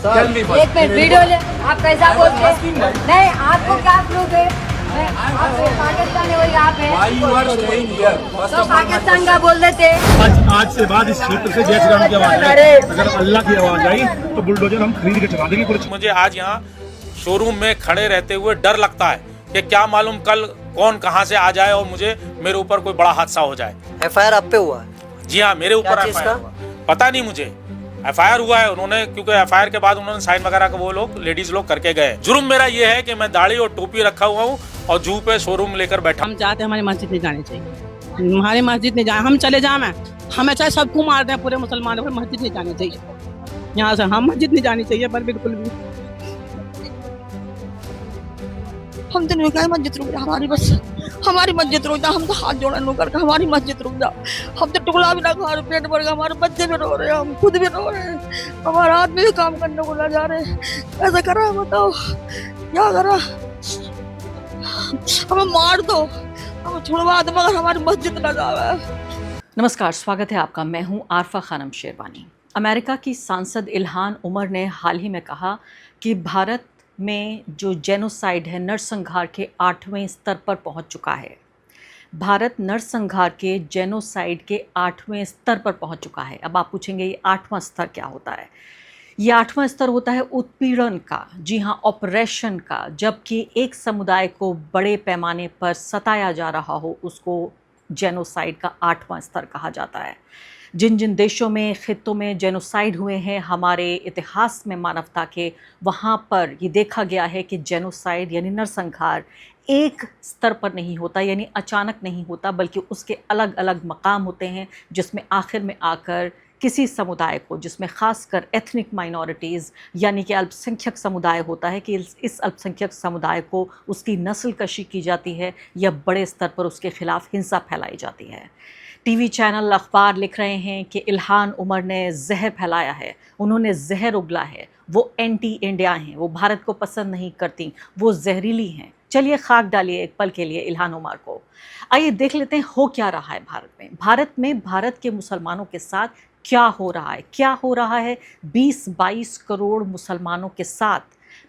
Tell me first. एक minute video ले। आप कैसा बोलते हैं? नहीं, आपको क्या प्रूफ है? आप पाकिस्तान है, वही आप Why है। you are staying here? First तो of all, my पाकिस्तान का बोल देते। आज से बाद इस क्षेत्र से जय श्री राम की आवाज आई, अगर अल्लाह की आवाज आई तो बुलडोजर हम खरीद के चला देंगे पूरे। मुझे आज यहाँ शोरूम में खड़े रहते हुए डर लगता है कि क्या मालूम कल कौन कहाँ से आ जाए और मुझे मेरे ऊपर कोई बड़ा हादसा हो जाए। एफआईआर आप पे हुआ है? जी हाँ, मेरे ऊपर क्या चीज़ एफआईआर हुआ। पता नहीं मुझे, एफआईआर हुआ है उन्होंने, क्योंकि एफआईआर के बाद उन्होंने साइन वगैरह का वो लोग लेडीज लोग करके गए। जुर्म मेरा ये है कि मैं दाढ़ी और टोपी रखा हुआ हूँ और जू पे शोरूम लेकर बैठा। हम चाहते हैं हमारी मस्जिद नहीं जानी चाहिए, हमारी मस्जिद नहीं जाए, हम चले जाए, हमें चाहे सबको मार दें, पूरे मुसलमानों को मस्जिद नहीं जानी चाहिए। यहाँ से हम मस्जिद नहीं जानी चाहिए पर बिल्कुल भी। हम दिन में क्या मस्जिद रुक जा, हमारी मस्जिद रुक जा, हम तो हाथ जोड़े नो करके हमारी मस्जिद रुक जा। हम तो टुकड़ा भी ना खा रहे, पेट भर गया, हमारे बच्चे भी रो रहे हैं, हम खुद भी रो रहे हैं, हमारे आदमी भी काम करने को ना जा रहे। ऐसा करा है, बताओ क्या करा? हमें मार दो, हमें छुड़वा दो, मगर हमारी मस्जिद ना जावे। नमस्कार, स्वागत है आपका। मैं हूं आरफा खानम शेरवानी। अमेरिका की सांसद इल्हान उमर ने हाल ही में कहा कि भारत में जो जेनोसाइड है, नरसंहार के 8वें स्तर पर पहुंच चुका है। भारत नरसंहार के जेनोसाइड के 8वें स्तर पर पहुंच चुका है। अब आप पूछेंगे ये 8वां स्तर क्या होता है? ये 8वां स्तर होता है उत्पीड़न का, जी हाँ, ऑपरेशन का। जबकि एक समुदाय को बड़े पैमाने पर सताया जा रहा हो, उसको जेनोसाइड का 8वां स्तर कहा जाता है। जिन जिन देशों में, खित्तों में जेनोसाइड हुए हैं हमारे इतिहास में मानवता के, वहाँ पर ये देखा गया है कि जेनोसाइड यानी नरसंहार एक स्तर पर नहीं होता, यानी अचानक नहीं होता, बल्कि उसके अलग अलग मकाम होते हैं, जिसमें आखिर में आकर किसी समुदाय को, जिसमें ख़ासकर एथनिक माइनॉरिटीज़ यानी कि अल्पसंख्यक समुदाय होता है, कि इस अल्पसंख्यक समुदाय को उसकी नस्ल कशी की जाती है या बड़े स्तर पर उसके ख़िलाफ़ हिंसा फैलाई जाती है। टीवी चैनल, अखबार लिख रहे हैं कि इल्हान उमर ने जहर फैलाया है, उन्होंने जहर उगला है, वो एंटी इंडिया हैं, वो भारत को पसंद नहीं करती, वो जहरीली हैं। चलिए खाक डालिए एक पल के लिए इल्हान उमर को। आइए देख लेते हैं हो क्या रहा है भारत में भारत के मुसलमानों के साथ क्या हो रहा है। क्या हो रहा है 20-22 करोड़ मुसलमानों के साथ?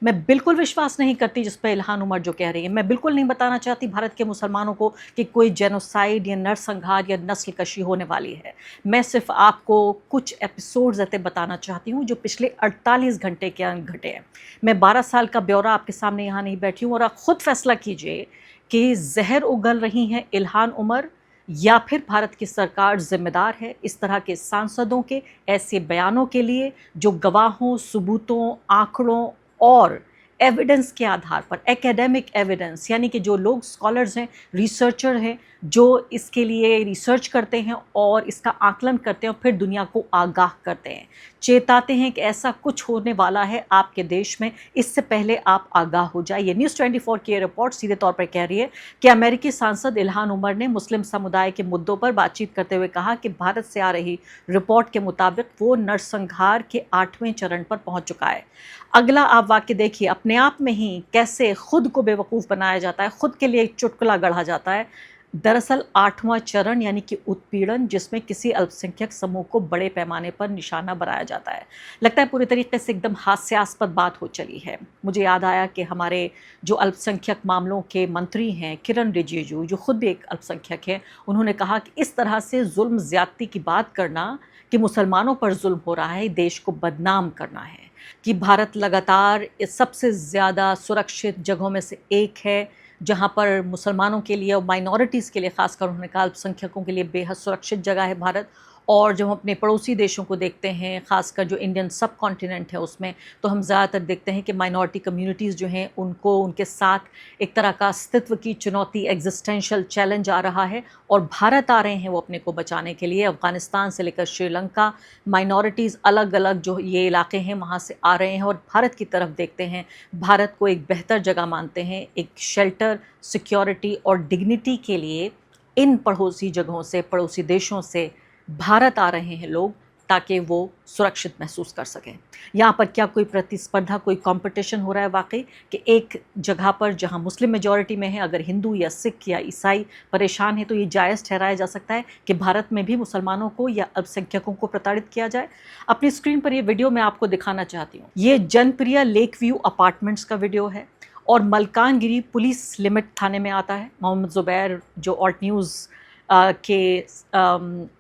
मैं बिल्कुल विश्वास नहीं करती जिस पर इल्हान उमर जो कह रही है। मैं बिल्कुल नहीं बताना चाहती भारत के मुसलमानों को कि कोई जेनोसाइड या नरसंहार या नस्ल कशी होने वाली है। मैं सिर्फ आपको कुछ एपिसोड्स ऐसे बताना चाहती हूँ जो पिछले 48 घंटे के अंदर घटे हैं। मैं 12 साल का ब्यौरा आपके सामने यहाँ नहीं बैठी हूँ, और आप खुद फैसला कीजिए कि जहर उगल रही हैं इल्हान उमर या फिर भारत की सरकार जिम्मेदार है इस तरह के सांसदों के ऐसे बयानों के लिए, जो गवाहों, सबूतों, आंकड़ों और एविडेंस के आधार पर, एकेडमिक एविडेंस यानी कि जो लोग स्कॉलर्स हैं, रिसर्चर हैं, जो इसके लिए रिसर्च करते हैं और इसका आकलन करते हैं और फिर दुनिया को आगाह करते हैं, चेताते हैं कि ऐसा कुछ होने वाला है आपके देश में, इससे पहले आप आगाह हो जाइए। न्यूज़ 24 की रिपोर्ट सीधे तौर पर कह रही है कि अमेरिकी सांसद इल्हान उमर ने मुस्लिम समुदाय के मुद्दों पर बातचीत करते हुए कहा कि भारत से आ रही रिपोर्ट के मुताबिक वो नरसंहार के 8वें चरण पर पहुंच चुका है। अगला आप वाक्य देखिए, अपने आप में ही कैसे खुद को बेवकूफ़ बनाया जाता है, खुद के लिए एक चुटकुला गढ़ा जाता है। दरअसल 8वां चरण यानी कि उत्पीड़न, जिसमें किसी अल्पसंख्यक समूह को बड़े पैमाने पर निशाना बनाया जाता है। लगता है पूरी तरीके से एकदम हास्यास्पद बात हो चली है। मुझे याद आया कि हमारे जो अल्पसंख्यक मामलों के मंत्री हैं किरण रिजिजू, जो खुद भी एक अल्पसंख्यक हैं, उन्होंने कहा कि इस तरह से जुल्म ज़्यादती की बात करना कि मुसलमानों पर जुल्म हो रहा है, देश को बदनाम करना है, कि भारत लगातार सबसे ज़्यादा सुरक्षित जगहों में से एक है जहाँ पर मुसलमानों के लिए और माइनॉरिटीज़ के लिए, ख़ासकर उन्होंने कहा अल्पसंख्यकों के लिए बेहद सुरक्षित जगह है भारत। और जब हम अपने पड़ोसी देशों को देखते हैं, ख़ासकर जो इंडियन सब कॉन्टिनेंट है उसमें, तो हम ज़्यादातर देखते हैं कि माइनॉरिटी कम्युनिटीज़ जो हैं उनको, उनके साथ एक तरह का अस्तित्व की चुनौती, एग्जिस्टेंशियल चैलेंज आ रहा है, और भारत आ रहे हैं वो अपने को बचाने के लिए। अफ़गानिस्तान से लेकर श्रीलंका, माइनॉरिटीज़ अलग अलग जो ये इलाके हैं वहाँ से आ रहे हैं और भारत की तरफ देखते हैं, भारत को एक बेहतर जगह मानते हैं, एक शेल्टर, सिक्योरिटी और डिग्निटी के लिए इन पड़ोसी जगहों से, पड़ोसी देशों से भारत आ रहे हैं लोग, ताकि वो सुरक्षित महसूस कर सकें। यहाँ पर क्या कोई प्रतिस्पर्धा, कोई कंपटीशन हो रहा है वाकई कि एक जगह पर जहाँ मुस्लिम मेजॉरिटी में है, अगर हिंदू या सिख या ईसाई परेशान है तो ये जायज़ ठहराया जा सकता है कि भारत में भी मुसलमानों को या अल्पसंख्यकों को प्रताड़ित किया जाए। अपनी स्क्रीन पर ये वीडियो मैं आपको दिखाना चाहती हूँ। ये जनप्रिया लेक व्यू अपार्टमेंट्स का वीडियो है और मलकानगिरी पुलिस लिमिट थाने में आता है। मोहम्मद ज़ुबैर जो ऑल्ट न्यूज़ के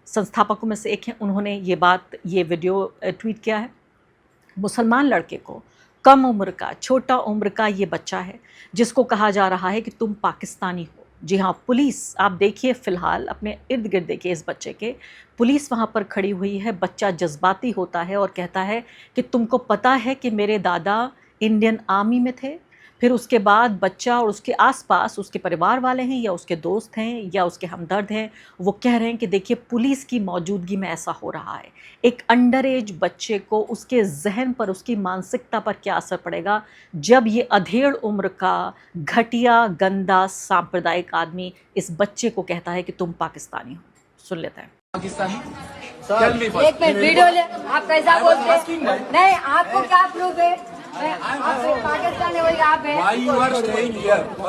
संस्थापकों में से एक हैं, उन्होंने ये वीडियो ट्वीट किया है। मुसलमान लड़के को कम उम्र का, छोटा उम्र का ये बच्चा है जिसको कहा जा रहा है कि तुम पाकिस्तानी हो। जी हाँ, पुलिस, आप देखिए फ़िलहाल अपने इर्द गिर्द देखिए इस बच्चे के, पुलिस वहाँ पर खड़ी हुई है। बच्चा जज्बाती होता है और कहता है कि तुमको पता है कि मेरे दादा इंडियन आर्मी में थे। फिर उसके बाद बच्चा और उसके आसपास उसके परिवार वाले हैं या उसके दोस्त हैं या उसके हमदर्द हैं, वो कह रहे हैं कि देखिए पुलिस की मौजूदगी में ऐसा हो रहा है। एक अंडर एज बच्चे को उसके जहन पर, उसकी मानसिकता पर क्या असर पड़ेगा जब ये अधेड़ उम्र का घटिया, गंदा, सांप्रदायिक आदमी इस बच्चे को कहता है कि तुम पाकिस्तानी हो। सुन लेते हैं। एक मिनट वीडियो ले, आप कैसा बोलते हैं? नहीं, आपको क्या प्रूफ है? आप पाकिस्तान है, आप है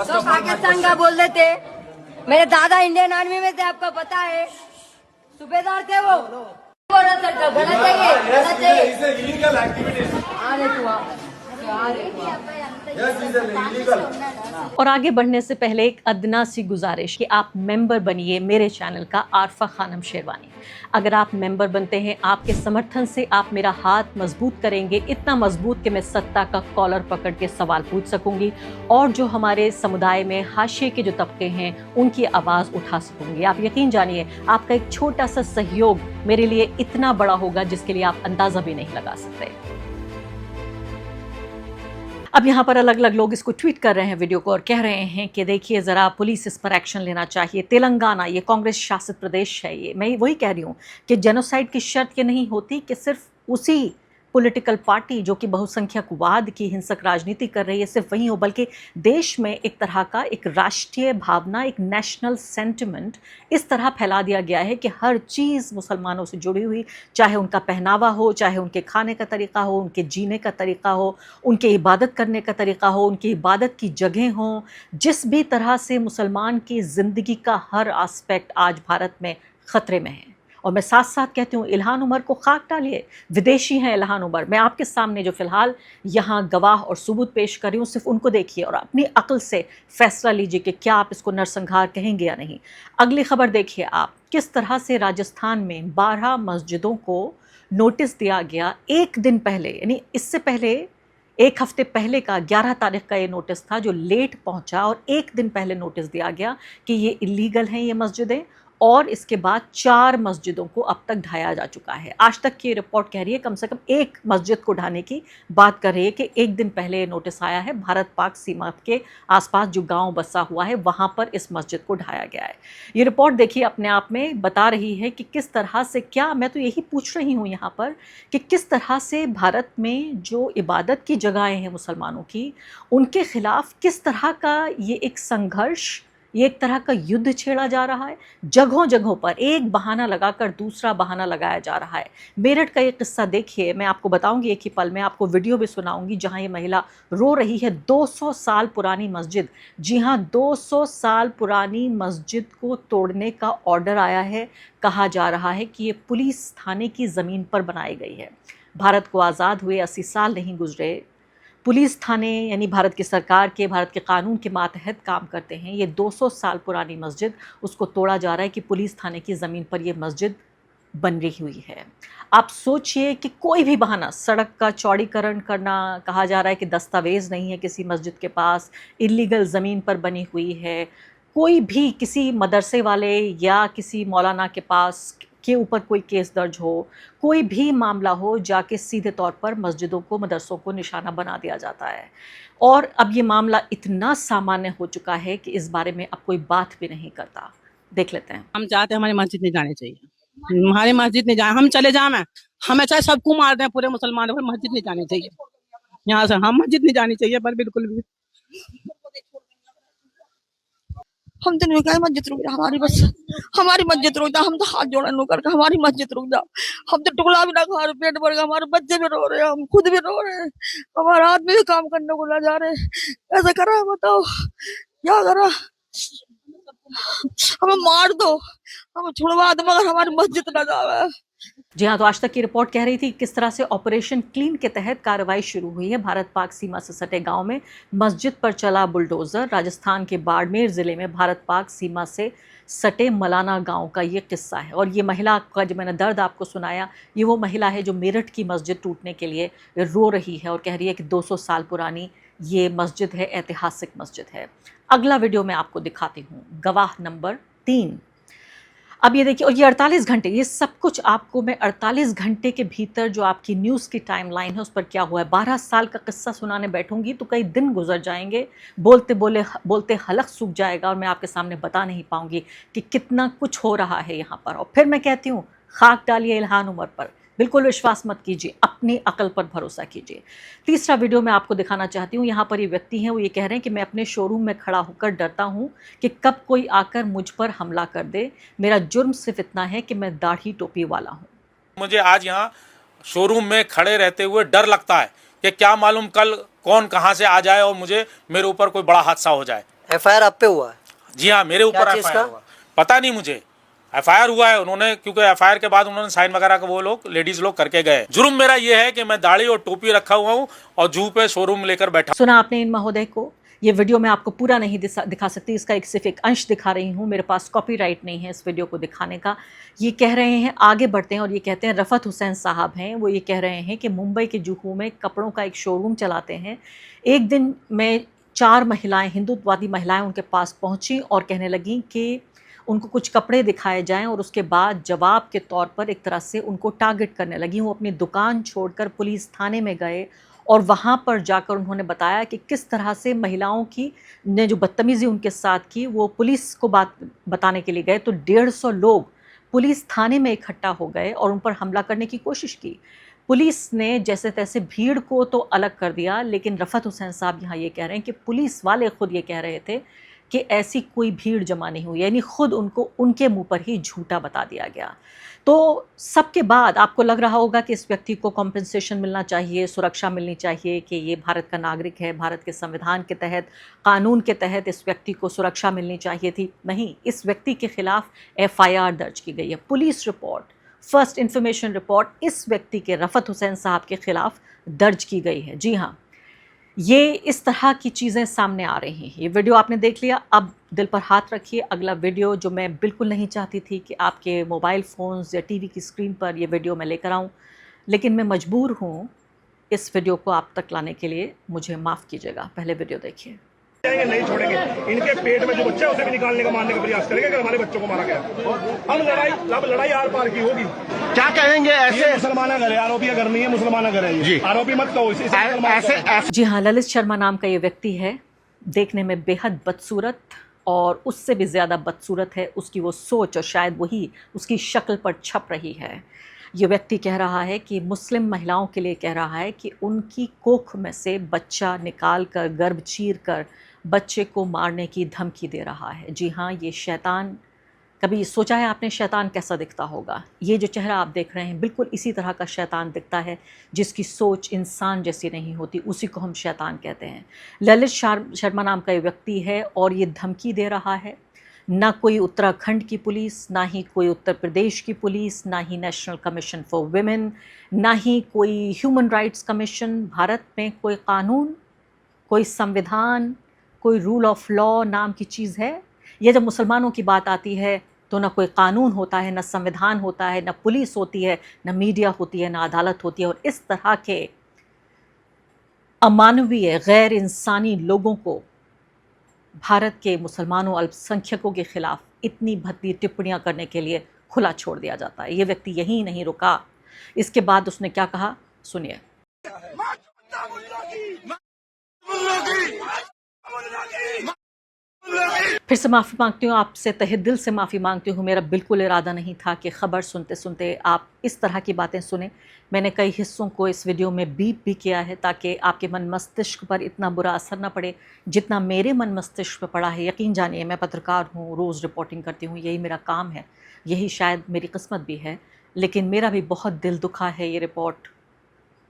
तो पाकिस्तान का बोल देते। मेरे दादा इंडियन आर्मी में थे, आपको पता है, सूबेदार थे वो। गलत चाहिए और आगे बढ़ने से पहले एक अदना सी गुजारिश कि आप मेंबर बनिए मेरे चैनल का आरफा खानम शेरवानी। अगर आप मेंबर बनते हैं, आपके समर्थन से आप मेरा हाथ मजबूत करेंगे, इतना मजबूत कि मैं सत्ता का कॉलर पकड़ के सवाल पूछ सकूंगी और जो हमारे समुदाय में हाशिए के जो तबके हैं उनकी आवाज़ उठा सकूंगी। आप यकीन जानिए, आपका एक छोटा सा सहयोग मेरे लिए इतना बड़ा होगा जिसके लिए आप अंदाज़ा भी नहीं लगा सकते। अब यहाँ पर अलग अलग लोग इसको ट्वीट कर रहे हैं वीडियो को और कह रहे हैं कि देखिए ज़रा पुलिस इस पर एक्शन लेना चाहिए। तेलंगाना, ये कांग्रेस शासित प्रदेश है, ये मैं वही कह रही हूँ कि जेनोसाइड की शर्त ये नहीं होती कि सिर्फ उसी पॉलिटिकल पार्टी जो कि बहुसंख्यकवाद की हिंसक राजनीति कर रही है सिर्फ वही हो, बल्कि देश में एक तरह का एक राष्ट्रीय भावना, एक नेशनल सेंटिमेंट इस तरह फैला दिया गया है कि हर चीज़ मुसलमानों से जुड़ी हुई, चाहे उनका पहनावा हो, चाहे उनके खाने का तरीका हो, उनके जीने का तरीका हो, उनके इबादत करने का तरीका हो, उनकी इबादत की जगह हो, जिस भी तरह से मुसलमान की ज़िंदगी का हर आस्पेक्ट आज भारत में ख़तरे में है। और मैं साथ साथ कहती हूँ, इल्हान उमर को खाक डालिए, विदेशी हैं इल्हान उमर। मैं आपके सामने जो फ़िलहाल यहाँ गवाह और सबूत पेश कर रही हूँ, सिर्फ उनको देखिए और अपनी अक्ल से फैसला लीजिए कि क्या आप इसको नरसंहार कहेंगे या नहीं। अगली खबर देखिए आप, किस तरह से राजस्थान में 12 मस्जिदों को नोटिस दिया गया एक दिन पहले, यानी इससे पहले एक हफ्ते पहले का 11 तारीख का ये नोटिस था जो लेट पहुंचा और एक दिन पहले नोटिस दिया गया कि ये इलीगल हैं ये मस्जिदें, और इसके बाद 4 मस्जिदों को अब तक ढाया जा चुका है। आज तक की रिपोर्ट कह रही है कम से कम एक मस्जिद को ढाने की बात कर रही है कि एक दिन पहले नोटिस आया है, भारत पाक सीमा के आसपास जो गांव बसा हुआ है वहां पर इस मस्जिद को ढाया गया है। ये रिपोर्ट देखिए अपने आप में बता रही है कि किस तरह से, क्या मैं तो यही पूछ रही हूँ यहाँ पर कि किस तरह से भारत में जो इबादत की जगहें हैं मुसलमानों की, उनके खिलाफ किस तरह का ये एक संघर्ष, ये एक तरह का युद्ध छेड़ा जा रहा है। जगहों जगहों पर एक बहाना लगाकर दूसरा बहाना लगाया जा रहा है। मेरठ का ये किस्सा देखिए, मैं आपको बताऊंगी एक ही पल में, आपको वीडियो भी सुनाऊंगी जहां ये महिला रो रही है। 200 साल पुरानी मस्जिद, जी हाँ 200 साल पुरानी मस्जिद को तोड़ने का ऑर्डर आया है। कहा जा रहा है कि ये पुलिस थाने की ज़मीन पर बनाई गई है। भारत को आज़ाद हुए 80 साल नहीं गुजरे, पुलिस थाने यानी भारत की सरकार के, भारत के कानून के मातहत काम करते हैं। ये 200 साल पुरानी मस्जिद, उसको तोड़ा जा रहा है कि पुलिस थाने की ज़मीन पर ये मस्जिद बन रही हुई है। आप सोचिए कि कोई भी बहाना, सड़क का चौड़ीकरण करना, कहा जा रहा है कि दस्तावेज़ नहीं है किसी मस्जिद के पास, इलीगल ज़मीन पर बनी हुई है, कोई भी किसी मदरसे वाले या किसी मौलाना के पास के ऊपर कोई केस दर्ज हो, कोई भी मामला हो, जाके सीधे तौर पर मस्जिदों को, मदरसों को निशाना बना दिया जाता है। और अब ये मामला इतना सामान्य हो चुका है कि इस बारे में अब कोई बात भी नहीं करता। देख लेते हैं। हम चाहते हैं हमारी मस्जिद नहीं जानी चाहिए, हमारी मस्जिद नहीं जाए, हम चले जाए, हमें चाहे सबको मार दें, पूरे मुसलमानों को मस्जिद नहीं जानी चाहिए यहाँ से, हम मस्जिद नहीं जानी चाहिए पर बिल्कुल भी। हम तो नहीं कहे मस्जिद रुक जा, हमारी मस्जिद रुक जा, हम तो हाथ जोड़े नु करके हमारी मस्जिद रुक जा। हम तो टुकड़ा भी ना खा रहे, पेट भर गया, हमारे बच्चे भी रो रहे हैं, हम खुद भी रो रहे हैं, हमारे आदमी भी काम करने को ना जा रहे। ऐसा करा बताओ, क्या करा? हमें मार दो, हमें छुड़वा दो, मगर हमारी मस्जिद ना जावे। जी हाँ, तो आज तक की रिपोर्ट कह रही थी किस तरह से ऑपरेशन क्लीन के तहत कार्रवाई शुरू हुई है। भारत पाक सीमा से सटे गांव में मस्जिद पर चला बुलडोजर। राजस्थान के बाड़मेर जिले में भारत पाक सीमा से सटे मलाना गांव का ये किस्सा है। और ये महिला का जो मैंने दर्द आपको सुनाया, ये वो महिला है जो मेरठ की मस्जिद टूटने के लिए रो रही है और कह रही है कि 200 साल पुरानी ये मस्जिद है, ऐतिहासिक मस्जिद है। अगला वीडियो मैं आपको दिखाती हूँ, गवाह नंबर 3। अब ये देखिए, और ये 48 घंटे, ये सब कुछ आपको मैं 48 घंटे के भीतर जो आपकी न्यूज़ की टाइमलाइन है उस पर क्या हुआ है। 12 साल का किस्सा सुनाने बैठूंगी तो कई दिन गुजर जाएंगे, बोलते हलक सूख जाएगा और मैं आपके सामने बता नहीं पाऊंगी कि कितना कुछ हो रहा है यहाँ पर। और फिर मैं कहती हूँ, खाक डालिए इल्हान उमर पर, बिल्कुल विश्वास मत कीजिए, अपनी अकल पर भरोसा कीजिए। तीसरा वीडियो मैं आपको दिखाना चाहती हूँ। यहाँ पर ये व्यक्ति हैं, वो ये कह रहे हैं कि मैं अपने शोरूम में खड़ा होकर डरता हूँ कि कब कोई आकर मुझ पर हमला कर दे। मेरा जुर्म सिर्फ इतना है कि मैं दाढ़ी टोपी वाला हूँ। मुझे आज यहाँ शोरूम में खड़े रहते हुए डर लगता है कि क्या मालूम कल कौन कहाँ से आ जाए और मेरे ऊपर कोई बड़ा हादसा हो जाए। FIR आप पे हुआ है? जी हाँ, मेरे ऊपर क्या चीज़ FIR का? हुआ, पता नहीं मुझे। FIR हुआ है उन्होंने, क्योंकि FIR के बाद उन्होंने साइन वगैरह का वो लोग लेडीज लोग करके गए। जुर्म मेरा ये है कि मैं दाढ़ी और टोपी रखा हुआ हूँ और जू पे शोरूम लेकर बैठा। सुना आपने इन महोदय को। ये वीडियो मैं आपको पूरा नहीं दिखा सकती, इसका सिर्फ एक अंश दिखा रही हूँ, मेरे पास कॉपीराइट नहीं है इस वीडियो को दिखाने का। ये कह रहे हैं, आगे बढ़ते हैं और ये कहते हैं, रफ़त हुसैन साहब हैं, वो ये कह रहे हैं कि मुंबई के जुहू में कपड़ों का एक शोरूम चलाते हैं। एक दिन में 4 महिलाएं, हिंदुत्ववादी महिलाएं उनके पास पहुंची और कहने लगी कि उनको कुछ कपड़े दिखाए जाएं और उसके बाद जवाब के तौर पर एक तरह से उनको टारगेट करने लगी। वो अपनी दुकान छोड़कर पुलिस थाने में गए और वहाँ पर जाकर उन्होंने बताया कि किस तरह से महिलाओं की ने जो बदतमीज़ी उनके साथ की, वो पुलिस को बात बताने के लिए गए तो 150 लोग पुलिस थाने में इकट्ठा हो गए और उन पर हमला करने की कोशिश की। पुलिस ने जैसे तैसे भीड़ को तो अलग कर दिया, लेकिन रफ़त हुसैन साहब यहाँ ये कह रहे हैं कि पुलिस वाले खुद ये कह रहे थे कि ऐसी कोई भीड़ जमा नहीं हुई, यानी खुद उनको उनके मुंह पर ही झूठा बता दिया गया। तो सबके बाद आपको लग रहा होगा कि इस व्यक्ति को कॉम्पेंसेशन मिलना चाहिए, सुरक्षा मिलनी चाहिए, कि ये भारत का नागरिक है, भारत के संविधान के तहत, कानून के तहत इस व्यक्ति को सुरक्षा मिलनी चाहिए थी। नहीं, इस व्यक्ति के खिलाफ FIR दर्ज की गई है। Police report, first information report इस व्यक्ति के, रफ़त हुसैन साहब के खिलाफ दर्ज की गई है। जी हाँ, ये इस तरह की चीज़ें सामने आ रही हैं। ये वीडियो आपने देख लिया, अब दिल पर हाथ रखिए। अगला वीडियो जो मैं बिल्कुल नहीं चाहती थी कि आपके मोबाइल फ़ोन्स या टीवी की स्क्रीन पर ये वीडियो मैं लेकर आऊँ, लेकिन मैं मजबूर हूँ इस वीडियो को आप तक लाने के लिए, मुझे माफ़ कीजिएगा। पहले वीडियो देखिए। नहीं छोड़ेंगे, इनके पेट में जो बच्चा है उसे भी निकालने का, मारने का प्रयास करेंगे अगर हमारे बच्चों को मारा गया। अब लड़ाई आर पार की होगी। क्या कहेंगे ऐसे? मुसलमान घर है, आरोपी अगर नहीं है मुसलमान घर है जी, आरोपी मत कहो ऐसे। जी हाँ, ललित शर्मा नाम का ये व्यक्ति है, देखने में बेहद बदसूरत, और उससे भी ज़्यादा बदसूरत है उसकी वो सोच, और शायद वही उसकी शक्ल पर छप रही है। ये व्यक्ति कह रहा है कि मुस्लिम महिलाओं के लिए कह रहा है कि उनकी कोख में से बच्चा निकाल कर, गर्भ चीर कर बच्चे को मारने की धमकी दे रहा है। जी हाँ, ये शैतान, कभी सोचा है आपने शैतान कैसा दिखता होगा? ये जो चेहरा आप देख रहे हैं, बिल्कुल इसी तरह का शैतान दिखता है, जिसकी सोच इंसान जैसी नहीं होती, उसी को हम शैतान कहते हैं। ललित शर्मा नाम का ये व्यक्ति है और ये धमकी दे रहा है। ना कोई उत्तराखंड की पुलिस, ना ही कोई उत्तर प्रदेश की पुलिस, ना ही नेशनल कमीशन फॉर वुमेन, ना ही कोई ह्यूमन राइट्स कमीशन। भारत में कोई कानून, कोई संविधान, कोई रूल ऑफ लॉ नाम की चीज़ है? ये जब मुसलमानों की बात आती है तो ना कोई कानून होता है, ना संविधान होता है, ना पुलिस होती है, ना मीडिया होती है, ना अदालत होती है। और इस तरह के अमानवीय, गैर इंसानी लोगों को भारत के मुसलमानों, अल्पसंख्यकों के खिलाफ इतनी भद्दी टिप्पणियां करने के लिए खुला छोड़ दिया जाता है। ये व्यक्ति यही नहीं रुका, इसके बाद उसने क्या कहा, सुनिए। फिर से माफ़ी मांगती हूँ आपसे, तहे दिल से माफ़ी मांगती हूँ। मेरा बिल्कुल इरादा नहीं था कि ख़बर सुनते सुनते आप इस तरह की बातें सुने। मैंने कई हिस्सों को इस वीडियो में बीप भी किया है ताकि आपके मन मस्तिष्क पर इतना बुरा असर ना पड़े जितना मेरे मन मस्तिष्क पर पड़ा है। यकीन जानिए, मैं पत्रकार हूँ, रोज़ रिपोर्टिंग करती हूँ, यही मेरा काम है, यही शायद मेरी किस्मत भी है। लेकिन मेरा भी बहुत दिल दुखा है ये रिपोर्ट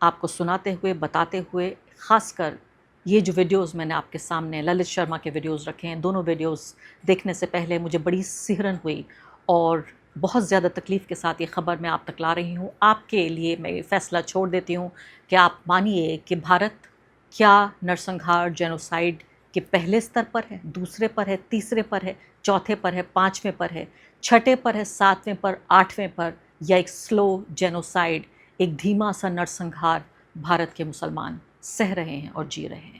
आपको सुनाते हुए, बताते हुए। ख़ासकर ये जो वीडियोस मैंने आपके सामने ललित शर्मा के वीडियोस रखे हैं, दोनों वीडियोस देखने से पहले मुझे बड़ी सिहरन हुई और बहुत ज़्यादा तकलीफ़ के साथ ये ख़बर मैं आप तक ला रही हूँ। आपके लिए मैं ये फ़ैसला छोड़ देती हूँ कि आप मानिए कि भारत क्या नरसंहार जेनोसाइड के पहले स्तर पर है, दूसरे पर है, तीसरे पर है, चौथे पर है, पाँचवें पर है, छठे पर है, सातवें पर, आठवें पर, या एक स्लो जेनोसाइड, एक धीमा सा नरसंहार भारत के मुसलमान सह रहे हैं और जी रहे हैं।